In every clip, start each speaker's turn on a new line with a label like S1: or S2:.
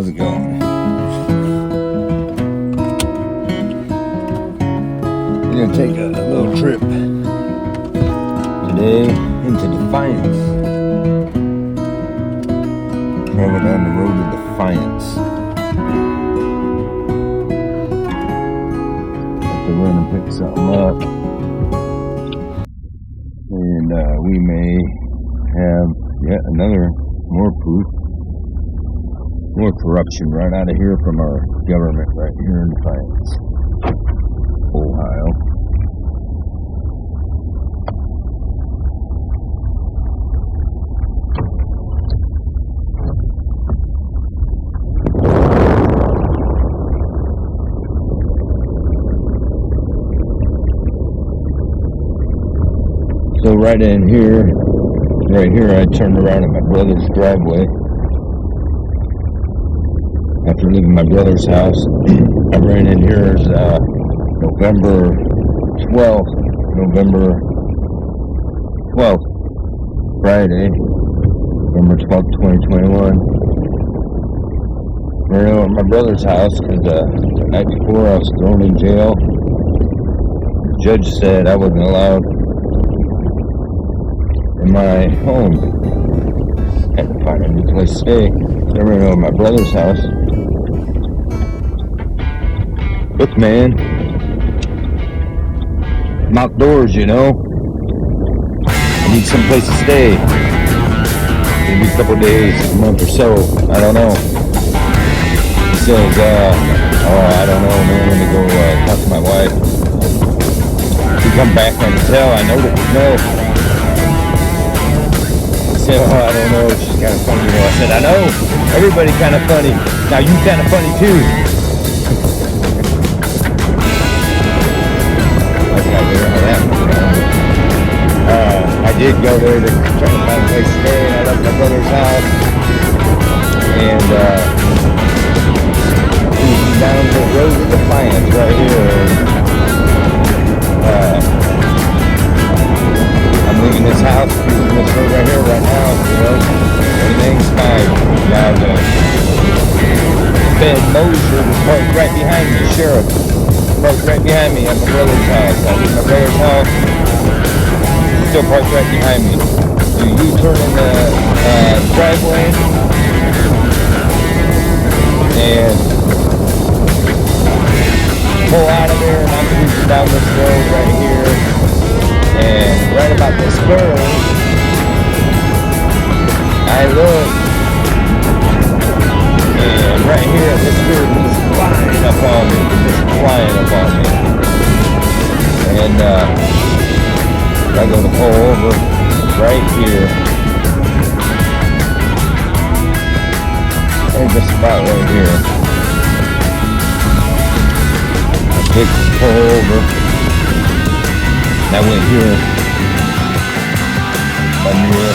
S1: how's it going? We're gonna take a little trip today into Defiance. Travel down the road to Defiance. Have to run and pick something up, and we may have yet another more corruption right out of here from our government right here in Defiance, Ohio. So right here, I turned around at my brother's driveway. After leaving my brother's house, I ran in here as November 12th, Friday, November 12th, 2021. I ran over at my brother's house because the night before I was thrown in jail. The judge said I wasn't allowed in my home. Had to find a new place to stay. So I ran over to my brother's house. Look, man, I'm outdoors, you know. I need some place to stay. Maybe a couple days, a month or so. I don't know. He says, I don't know, man. Let me go talk to my wife. If you come back, I can tell. I know that we know. He said, I don't know. She's kind of funny, you know. I said, I know. Everybody kind of funny. Now you kind of funny too. I did go there to try to find a place to stay, and I left my brother's house, and he's down the road to Defiance right here. I'm leaving this house, leaving this road right here right now, you know, everything's fine. Now the Ben Moser was parked right behind me, the sheriff. Parked right behind me at my brother's house. I leave my brother's house, still parked right behind me. Do you turn in the driveway and pull out of there, and I'm cruising down this road right here, and right about this curve, I look, and right here at this curve, he's flying up on me. And I'm going to pull over right here. And just about right here. I pull over. And I went here. I'm here.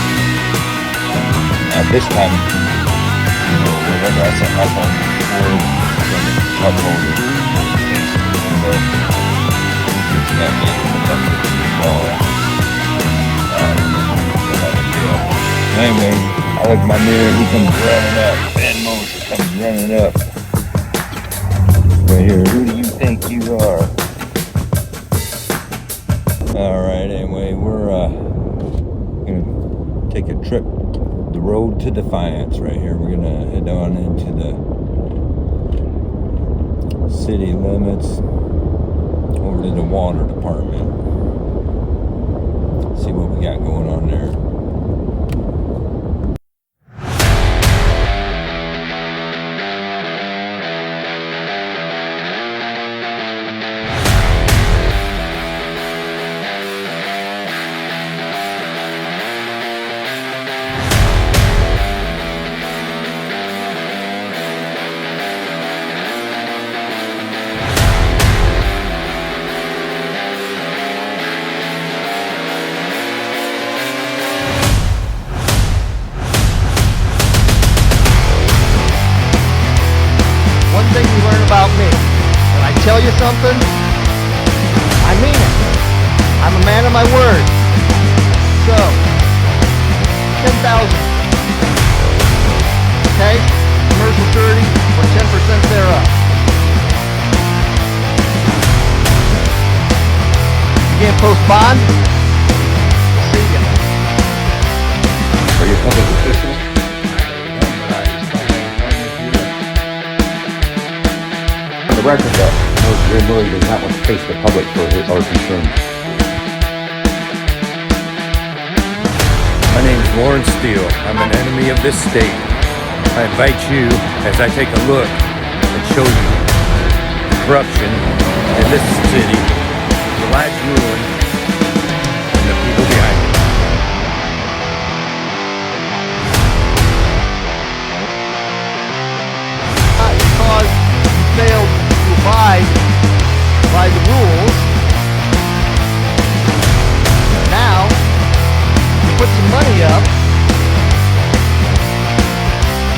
S1: At this time, you know, whenever I set my phone up over. Anyway, I look in my mirror, he comes running up. Ben Moser comes running up. Right here, who do you think you are? Alright, anyway, we're gonna take a trip, the road to Defiance right here. We're gonna head on into the city limits, over to the water department. See what we got going on there.
S2: About me. When I tell you something, I mean it. I'm a man of my word. So, 10,000. Okay? Commercial surety. everyone. See ya.
S3: Are you a public official? For the record, that Greg Murray does not want to face the public for our concerns.
S4: My name is Warren Steele. I'm an enemy of this state. I invite you, as I take a look and show you corruption in this city, the lives ruined, and the people behind it.
S2: Because you failed to abide by the rules, now you put some money up.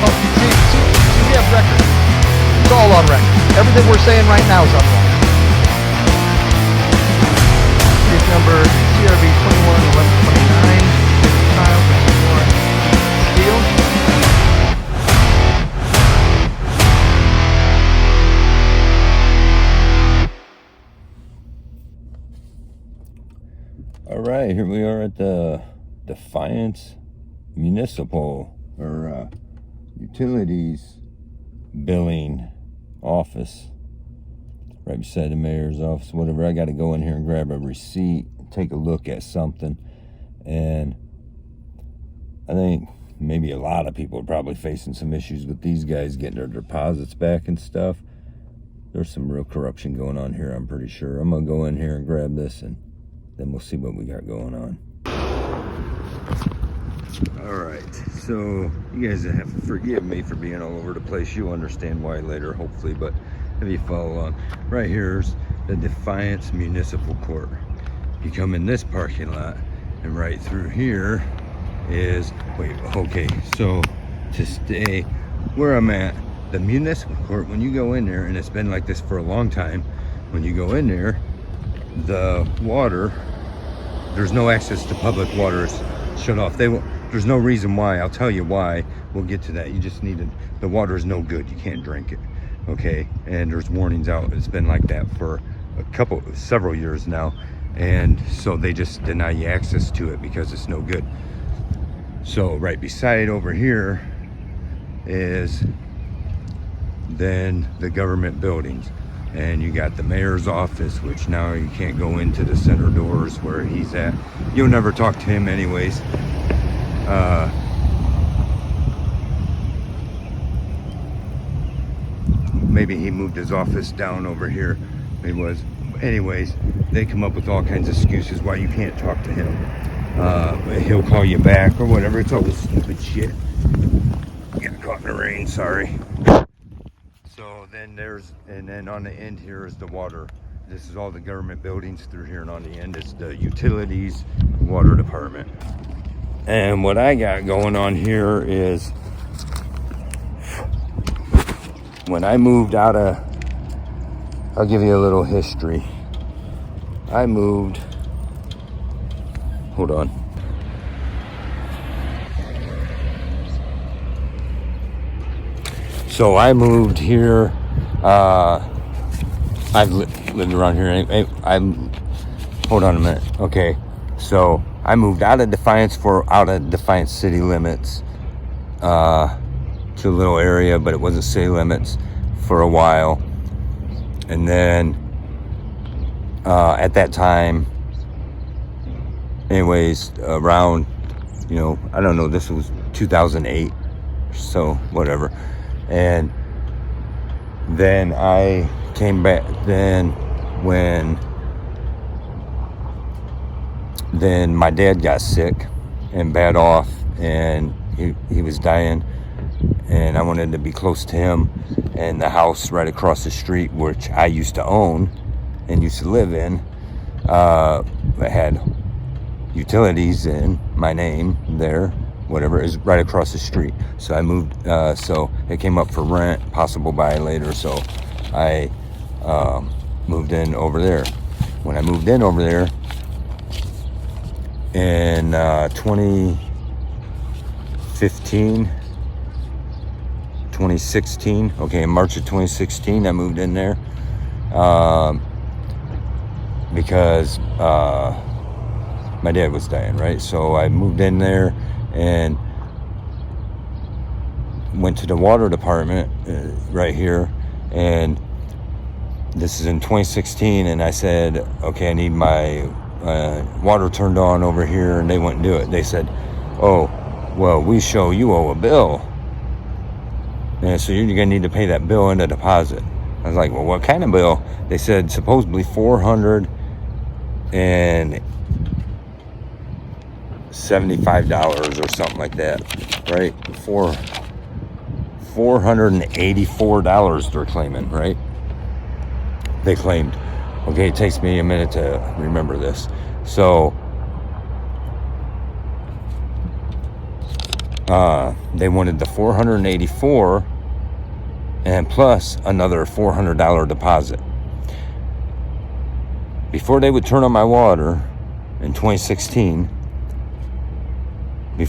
S2: Oh, see, we have record. It's all on record. Everything we're saying right now is on record. Case number CRB 211129. Kyle, Warren Steele.
S1: All right, here we are at the Defiance Municipal or Utilities Billing Office, right beside the mayor's office. Whatever. I got to go in here and grab a receipt, take a look at something, and I think maybe a lot of people are probably facing some issues with these guys getting their deposits back and stuff. There's some real corruption going on here, I'm pretty sure. I'm gonna go in here and grab this, and then we'll see what we got going on. All right, so you guys have to forgive me for being all over the place. You'll understand why later, hopefully, but if you follow along. Right here's the Defiance Municipal Court. You come in this parking lot, and right through here is, okay, so to stay where I'm at, the municipal court, when you go in there, and it's been like this for a long time, when you go in there, the water, there's no access to public water. It's shut off. There's no reason why. I'll tell you why. We'll get to that. You just need the water is no good. You can't drink it. Okay, and there's warnings out. It's been like that for several years now, and so they just deny you access to it because it's no good. So right beside over here is then the government buildings, and you got the mayor's office, which now you can't go into the center doors where he's at. You'll never talk to him anyways. Maybe he moved his office down over here. It was, anyways, they come up with all kinds of excuses why you can't talk to him. He'll call you back or whatever. It's all this stupid shit. Got caught in the rain, sorry. So then and then on the end here is the water. This is all the government buildings through here, and on the end is the Utilities Water Department. And what I got going on here is, when I moved out of, I'll give you a little history. I moved, hold on. So I moved here, I've lived around here, hold on a minute, okay. So I moved out of Defiance city limits to a little area, but it wasn't city limits for a while. And then at that time, anyways, around, I don't know, this was 2008, so whatever. And then I came back then my dad got sick and bad off, and he was dying, and I wanted to be close to him. And the house right across the street, which I used to own and used to live in, it had utilities in my name there, whatever, is right across the street. So I moved, so it came up for rent, possible buy later, so I moved in over there. When I moved in over there in 2016, okay, in March of 2016, I moved in there because
S4: my dad was dying, right? So I moved in there and went to the water department right here, and this is in 2016, and I said, okay, I need my water turned on over here, and they wouldn't do it. They said, oh, well, we show you owe a bill, and so you're gonna need to pay that bill and a deposit. I was like, well, what kind of bill? They said supposedly $475 or something like that, right? $484 they're claiming, right? They claimed. Okay, it takes me a minute to remember this. So they wanted the $484 and plus another $400 deposit. Before they would turn on my water in 2016, they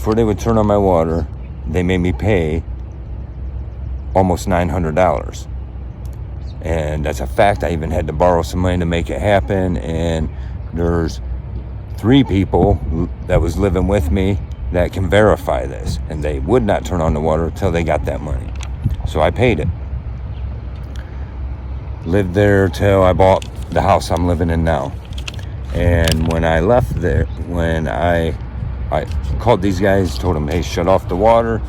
S4: made me pay almost $900. And that's a fact. I even had to borrow some money to make it happen. And there's 3 people that was living with me that can verify this. And they would not turn on the water until they got that money. So I paid it. Lived there till I bought the house I'm living in now. And when I left there, when I called these guys, told them, hey, shut off the water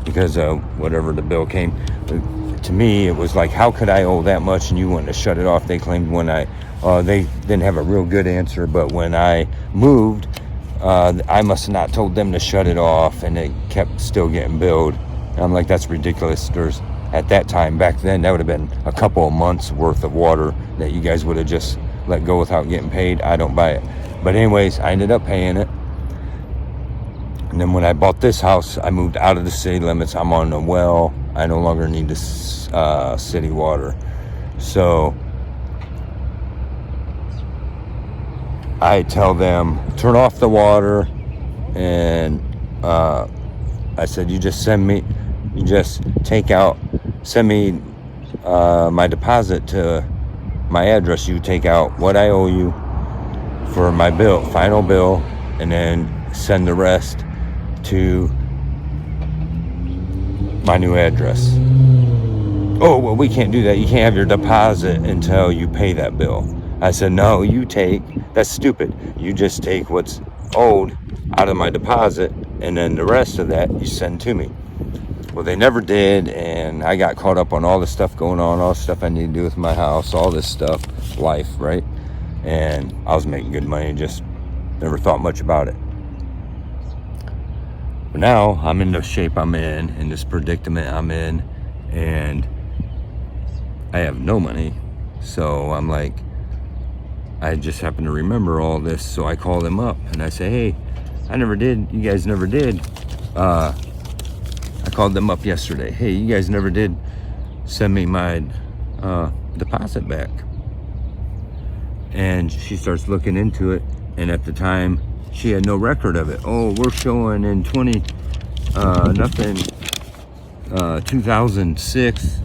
S4: because of whatever the bill came. To me, it was like, how could I owe that much and you wanted to shut it off? They claimed when they didn't have a real good answer, but when I moved, I must have not told them to shut it off, and it kept still getting billed. And I'm like, that's ridiculous. There's, at that time, back then, that would have been a couple of months worth of water that you guys would have just let go without getting paid. I don't buy it. But anyways, I ended up paying it. And then when I bought this house, I moved out of the city limits. I'm on a well. I no longer need the city water. So I tell them, turn off the water. And I said, you just send me my deposit to my address. You take out what I owe you for my bill, final bill, and then send the rest to my new address. Oh, well, we can't do that. You can't have your deposit until you pay that bill. I said, no, that's stupid. You just take what's owed out of my deposit, and then the rest of that you send to me. Well, they never did, and I got caught up on all the stuff going on, all the stuff I need to do with my house, all this stuff, life, right? And I was making good money, just never thought much about it. But now I'm in the shape I'm in this predicament I'm in, and I have no money. So I'm like, I just happen to remember all this, so I call them up and I say, hey, you guys never did. I called them up yesterday. Hey, you guys never did send me my deposit back. And she starts looking into it, and at the time she had no record of it. Oh, we're showing in 2006,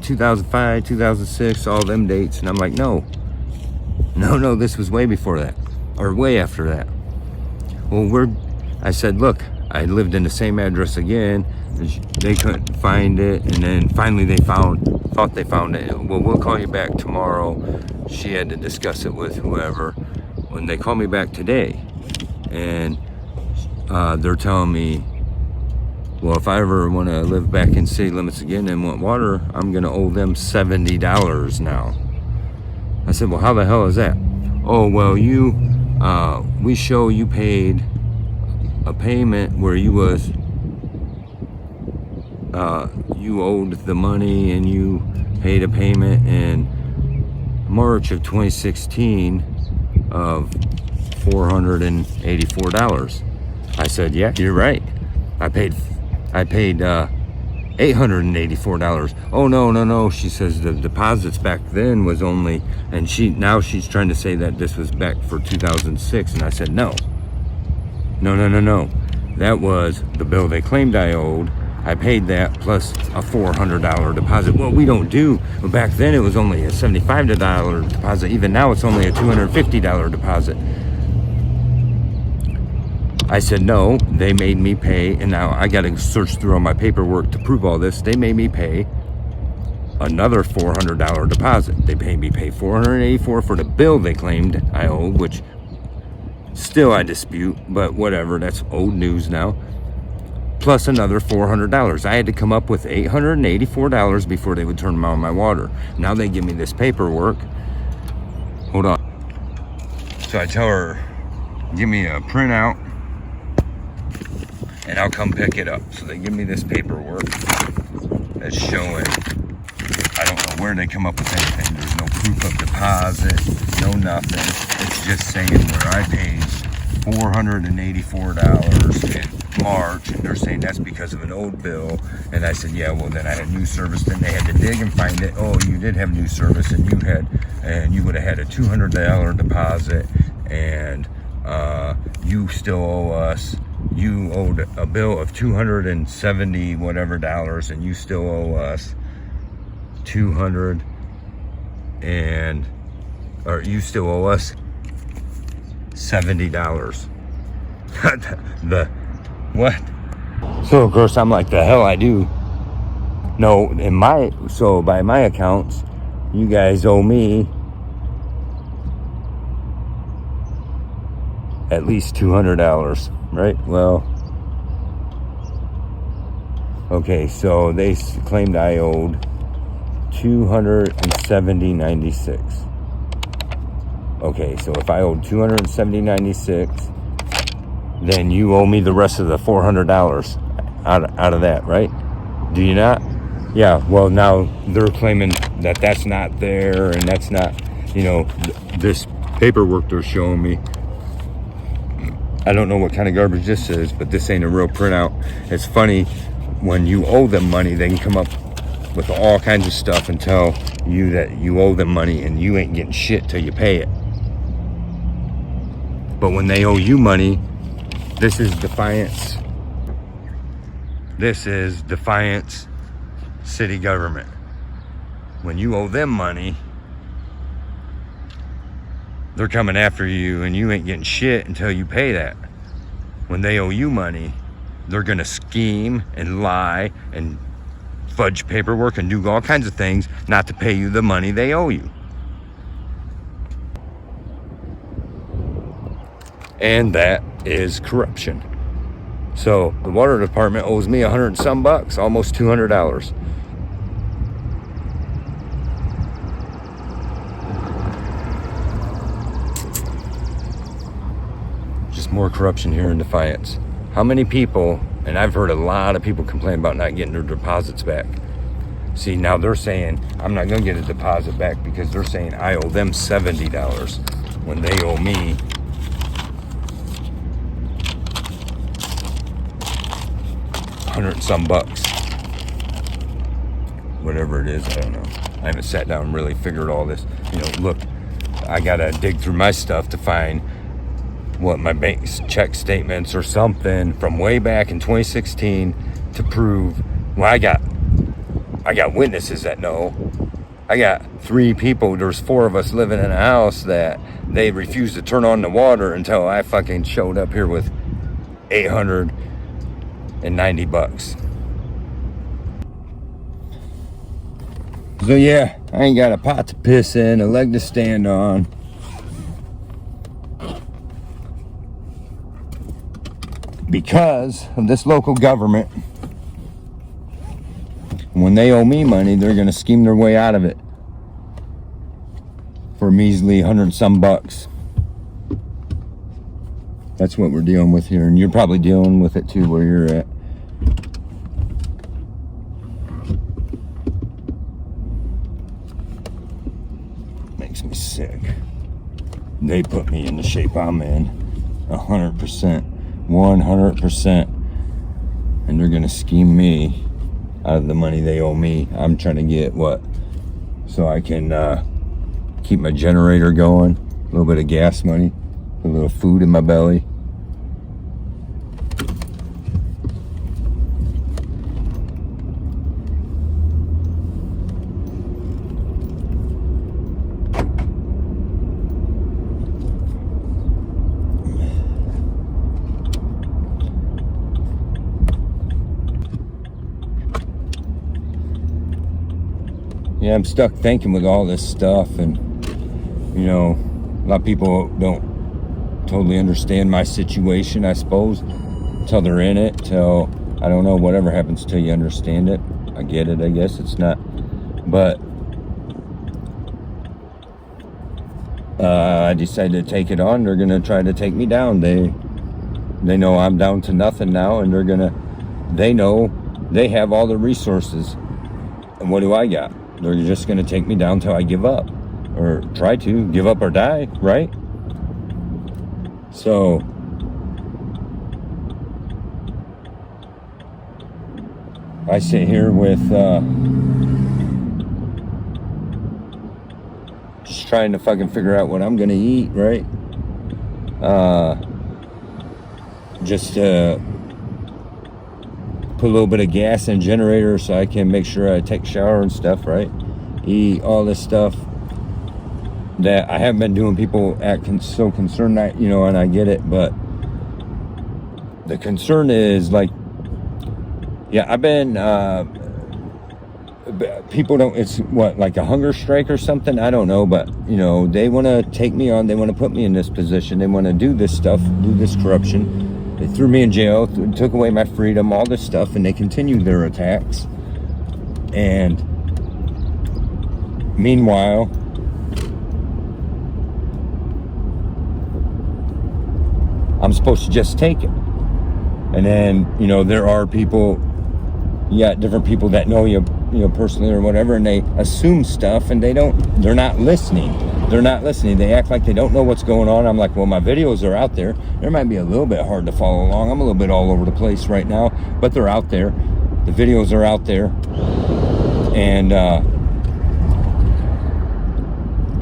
S4: 2005, 2006, all them dates. And I'm like, no, this was way before that, or way after that. Well, I said, look, I lived in the same address again. They couldn't find it, and then finally they thought they found it. Well, we'll call you back tomorrow. She had to discuss it with whoever. When they call me back today, and they're telling me, well, if I ever want to live back in city limits again and want water, I'm going to owe them $70 now. I said, well, how the hell is that? Oh, well, we show you paid a payment where you owed the money, and you paid a payment in March of 2016 of $484. I said, yeah, you're right. I paid $884. Oh, no. She says the deposits back then was only, and now she's trying to say that this was back for 2006. And I said, no. That was the bill they claimed I owed. I paid that plus a $400 deposit. Well, we don't do, back then it was only a $75 deposit. Even now it's only a $250 deposit. I said, no, they made me pay, and now I got to search through all my paperwork to prove all this. They made me pay another $400 deposit. They made me pay $484 for the bill they claimed I owed, which still I dispute, but whatever, that's old news now. Plus another $400. I had to come up with $884 before they would turn on my water. Now they give me this paperwork. Hold on. So I tell her, give me a printout and I'll come pick it up. So they give me this paperwork that's showing, I don't know where they come up with anything. There's no proof of deposit, no nothing. It's just saying where I paid $484 in March, and they're saying that's because of an old bill. And I said, yeah, well then I had new service. Then they had to dig and find it. Oh, you did have new service, and you would have had a $200 deposit, and you still owe us. You owed a bill of $270 whatever dollars, and you still owe us $200 or you still owe us $70. The what? So of course I'm like, the hell I do. No, by my accounts, you guys owe me at least $200, right? Well, okay, so they claimed I owed $270.96. Okay, so if I owed $270.96, then you owe me the rest of the $400 out of that, right? Do you not? Yeah, well, now they're claiming that that's not there, and that's not, this paperwork they're showing me. I don't know what kind of garbage this is, but this ain't a real printout. It's funny, when you owe them money, they can come up with all kinds of stuff and tell you that you owe them money and you ain't getting shit till you pay it. But when they owe you money, this is Defiance. This is Defiance city government. When you owe them money, they're coming after you and you ain't getting shit until you pay that. When they owe you money, they're gonna scheme and lie and fudge paperwork and do all kinds of things not to pay you the money they owe you. And that is corruption. So the water department owes me $100 and some bucks, almost $200. Just more corruption here in Defiance. How many people, and I've heard a lot of people complain about not getting their deposits back. See, now they're saying I'm not gonna get a deposit back because they're saying I owe them $70 when they owe me $100 and some bucks. Whatever it is, I don't know. I haven't sat down and really figured all this. Look, I gotta dig through my stuff to find what my bank check statements or something from way back in 2016 to prove. Well, I got witnesses that know. I got 3 people. There's 4 of us living in a house that they refused to turn on the water until I fucking showed up here with $890. So yeah, I ain't got a pot to piss in, a leg to stand on. Because of this local government. When they owe me money, they're gonna scheme their way out of it for a measly $100 and some bucks. That's what we're dealing with here, and you're probably dealing with it too where you're at. Makes me sick. They put me in the shape I'm in, 100%, 100%, and they're gonna scheme me out of the money they owe me. I'm trying to get what? So I can keep my generator going, a little bit of gas money, a little food in my belly.
S1: yeah, I'm stuck thinking with all this stuff, and you know, a lot of people don't totally understand my situation, I suppose, till they're in it, till, I don't know, whatever happens till you understand it. I get it, I guess. It's not, but I decided to take it on. They're gonna try to take me down. They know I'm down to nothing now, and they know they have all the resources, and what do I got? They're just gonna take me down till I give up, or try to give up or die, right? So I sit here with just trying to fucking figure out what I'm gonna eat, right? Just put a little bit of gas in the generator so I can make sure I take a shower and stuff, right? Eat all this stuff that I haven't been doing. People act so concerned, that, you know, and I get it, but the concern is, like, yeah, I've been, people don't, it's what, like a hunger strike or something? I don't know, but, you know, they want to take me on, they want to put me in this position, they want to do this stuff, do this corruption. They threw me in jail, took away my freedom, all this stuff, and they continue their attacks. And meanwhile, I'm supposed to just take it. And then, you know, there are people, different people that know you know, personally or whatever, and they assume stuff, and they're not listening. They're not listening. They act like they don't know what's going on. I'm like, well, my videos are out there. They might be a little bit hard to follow along. I'm a little bit all over the place right now, but they're out there. The videos are out there. And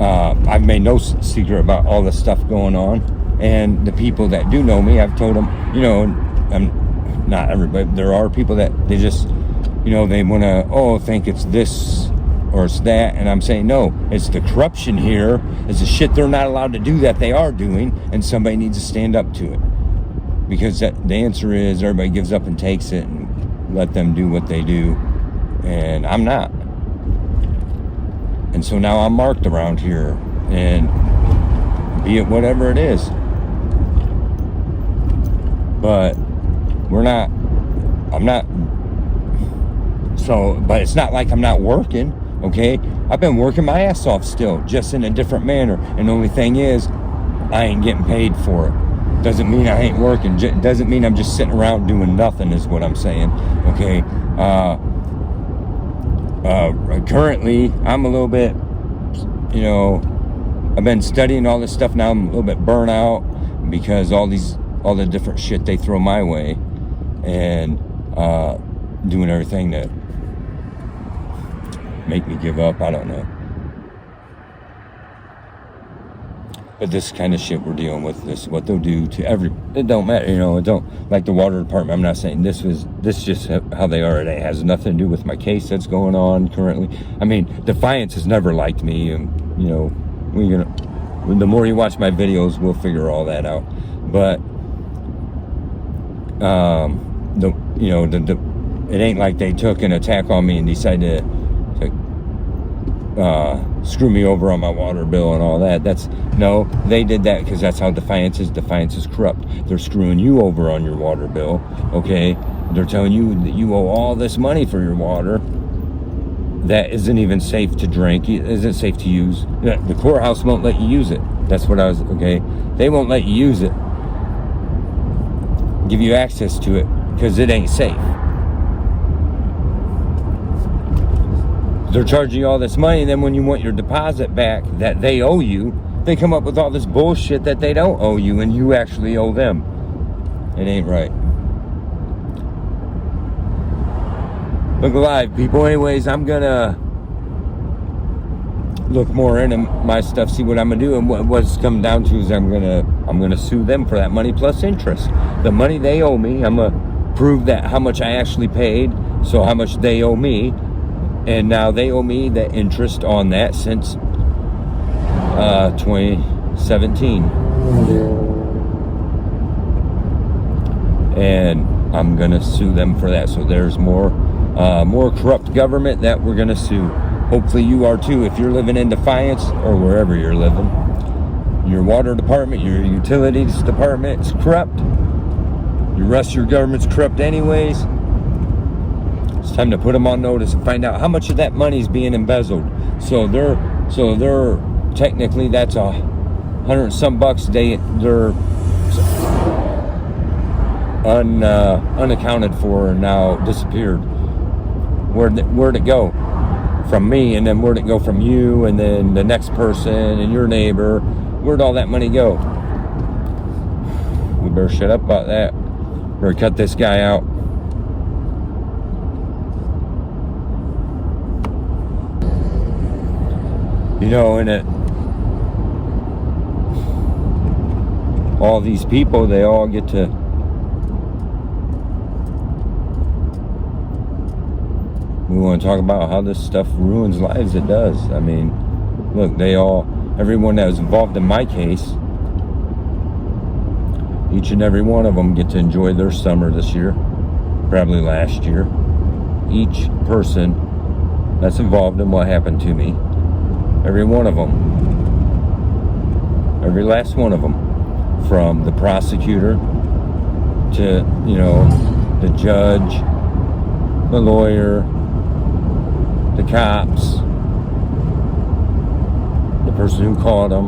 S1: I've made no secret about all the stuff going on. And the people that do know me, I've told them, you know, I'm not everybody, there are people that they just, you know, they want to, think it's this or it's that, and I'm saying, no, it's the corruption here, it's the shit they're not allowed to do that they are doing, and somebody needs to stand up to it. Because the answer is everybody gives up and takes it and let them do what they do, and I'm not. And so now I'm marked around here, and be it whatever it is. But I'm not, so, but it's not like I'm not working, okay? I've been working my ass off still, just in a different manner. And the only thing is, I ain't getting paid for it. Doesn't mean I ain't working. Doesn't mean I'm just sitting around doing nothing, is what I'm saying, okay? Currently, I'm a little bit, you know, I've been studying all this stuff now. I'm a little bit burnt out because all the different shit they throw my way, and doing everything to make me give up. I don't know. But this kind of shit we're dealing with, this, what they'll do to it don't matter, you know, it don't, like the water department, I'm not saying this just how they are. It has nothing to do with my case that's going on currently. I mean, Defiance has never liked me, and, you know, the more you watch my videos, we'll figure all that out. But it ain't like they took an attack on me and decided to screw me over on my water bill and all that. No, they did that because that's how Defiance is. Defiance is corrupt. They're screwing you over on your water bill, okay? They're telling you that you owe all this money for your water that isn't even safe to drink, isn't safe to use. The courthouse won't let you use it. That's what okay? They won't let you use it, give you access to it, because it ain't safe. They're charging you all this money, and then when you want your deposit back that they owe you, they come up with all this bullshit that they don't owe you and you actually owe them. It ain't right. Look alive, people. Anyways, I'm gonna look more into my stuff, see what I'm gonna do, and what's come down to is I'm gonna sue them for that money plus interest. The money they owe me, I'm gonna prove that how much I actually paid, so how much they owe me, and now they owe me the interest on that since 2017. And I'm gonna sue them for that. So there's more corrupt government that we're gonna sue. Hopefully you are too. If you're living in Defiance or wherever you're living, your water department, your utilities department is corrupt. The rest of your government's corrupt anyways. It's time to put them on notice and find out how much of that money is being embezzled. So they're technically, that's $100 and some bucks. They're unaccounted for and now disappeared. Where'd it go? From me, and then where'd it go from you, and then the next person and your neighbor? Where'd all that money go? We better shut up about that. Better cut this guy out. You know, and all these people, they all get to we want to talk about how this stuff ruins lives. It does. I mean, look, everyone that was involved in my case, each and every one of them get to enjoy their summer this year, probably last year. Each person that's involved in what happened to me, every one of them, every last one of them, from the prosecutor to, the judge, the lawyer, the cops, the person who caught them.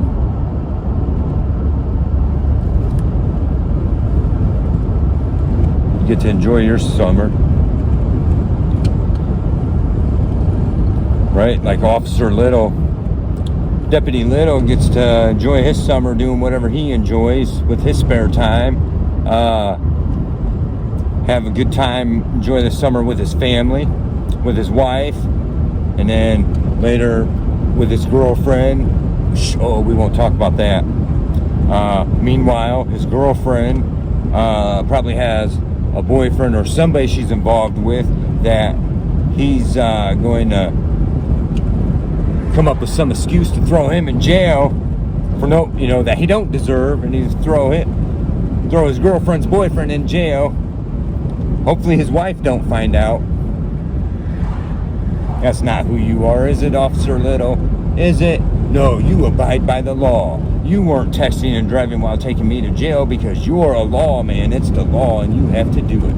S1: You get to enjoy your summer. Right? Like Officer Little, Deputy Little gets to enjoy his summer doing whatever he enjoys with his spare time. Have a good time, enjoy the summer with his family, with his wife, and then later with his girlfriend. Oh, we won't talk about that. Meanwhile, his girlfriend probably has a boyfriend or somebody she's involved with that he's going to come up with some excuse to throw him in jail for that he don't deserve, and he's throw his girlfriend's boyfriend in jail. Hopefully his wife don't find out. That's not who you are, is it, Officer Little? Is it? No, you abide by the law. You weren't texting and driving while taking me to jail because you're a lawman. It's the law and you have to do it.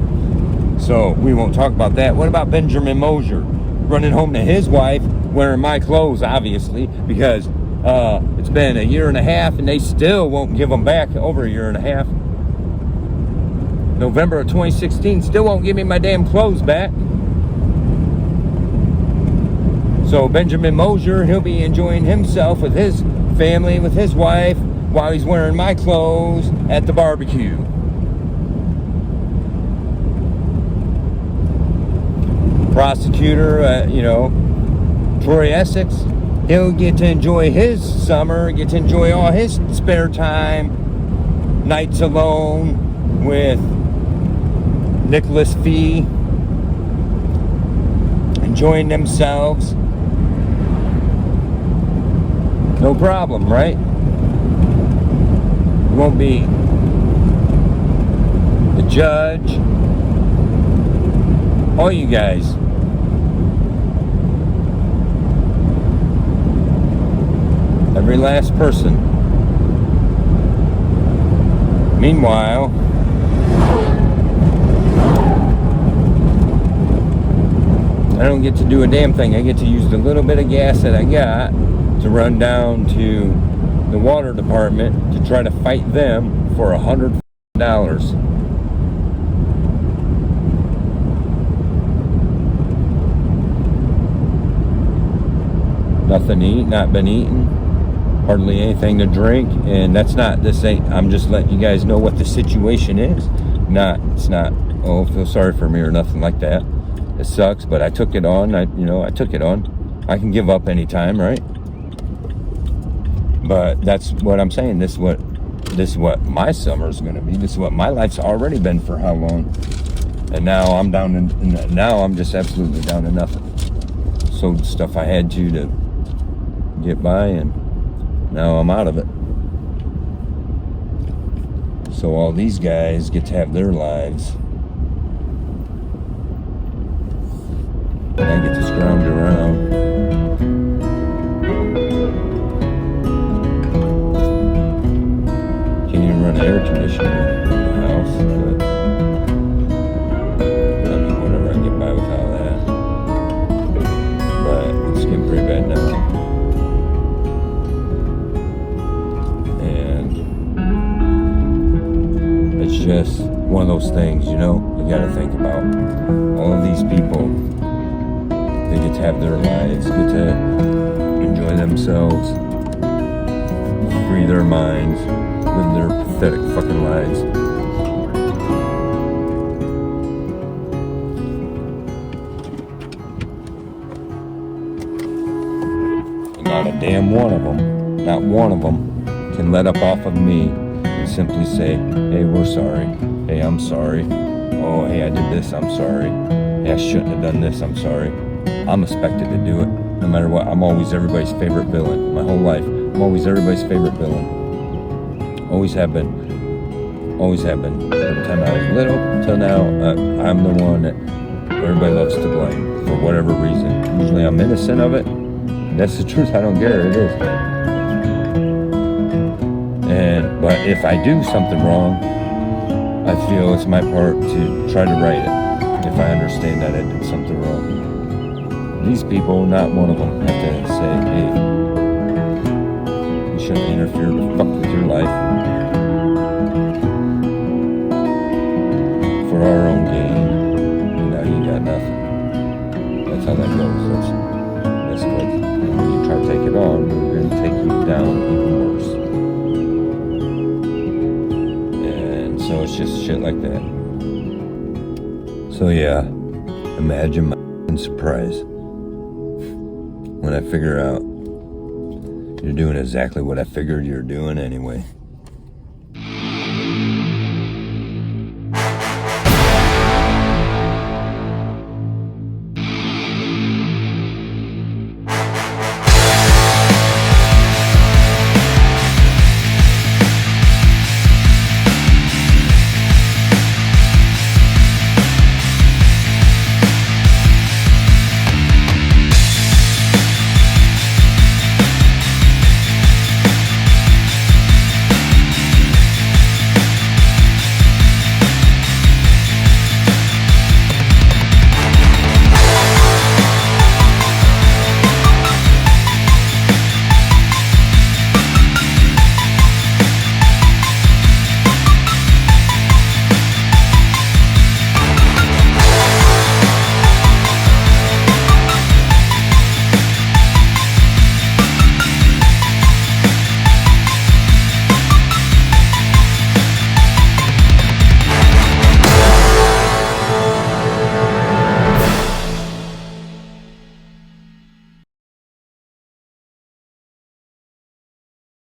S1: So we won't talk about that. What about Benjamin Mosier running home to his wife wearing my clothes, obviously, because it's been a year and a half and they still won't give them back. Over a year and a half. November of 2016, still won't give me my damn clothes back. So Benjamin Mosier, he'll be enjoying himself with his family, with his wife, while he's wearing my clothes at the barbecue. Prosecutor, Troy Essex, he'll get to enjoy his summer, get to enjoy all his spare time, nights alone with Nicholas Fee, enjoying themselves. No problem, right? It won't be the judge, all you guys. Every last person. Meanwhile, I don't get to do a damn thing. I get to use the little bit of gas that I got to run down to the water department to try to fight them for $100. Nothing to eat, not been eating, hardly anything to drink, and I'm just letting you guys know what the situation is. It's not, oh, feel sorry for me or nothing like that. It sucks, but I took it on. I took it on. I can give up anytime, right? But that's what I'm saying. This is what my summer is going to be. This is what my life's already been for how long? And now I'm now I'm just absolutely down to nothing. Sold stuff I had to get by, and now I'm out of it. So all these guys get to have their lives, and I get to scrounge around. conditioner in the house, but I mean, whatever, I can get by without that. But it's getting pretty bad now. And it's just one of those things, you know, you gotta think about all of these people. They get to have their lives, get to enjoy themselves, free their minds, live their pathetic fucking lives. And not a damn one of them, not one of them, can let up off of me and simply say, hey, we're sorry. Hey, I'm sorry. Oh, hey, I did this, I'm sorry. Hey, I shouldn't have done this, I'm sorry. I'm expected to do it, no matter what. I'm always everybody's favorite villain. My whole life, I'm always everybody's favorite villain. Always have been. Always have been. From the time I was little till now, I'm the one that everybody loves to blame for whatever reason. Usually I'm innocent of it. That's the truth. I don't care. It is. But if I do something wrong, I feel it's my part to try to right it. If I understand that I did something wrong. These people, not one of them, have to say, hey, you shouldn't interfere to fuck with your life for our own gain. And now you got nothing. That's how that goes. That's like, when you try to take it on, we're going to take you down even worse. And so it's just shit like that. So yeah, imagine my surprise when I figure out you're doing exactly what I figured you're doing anyway.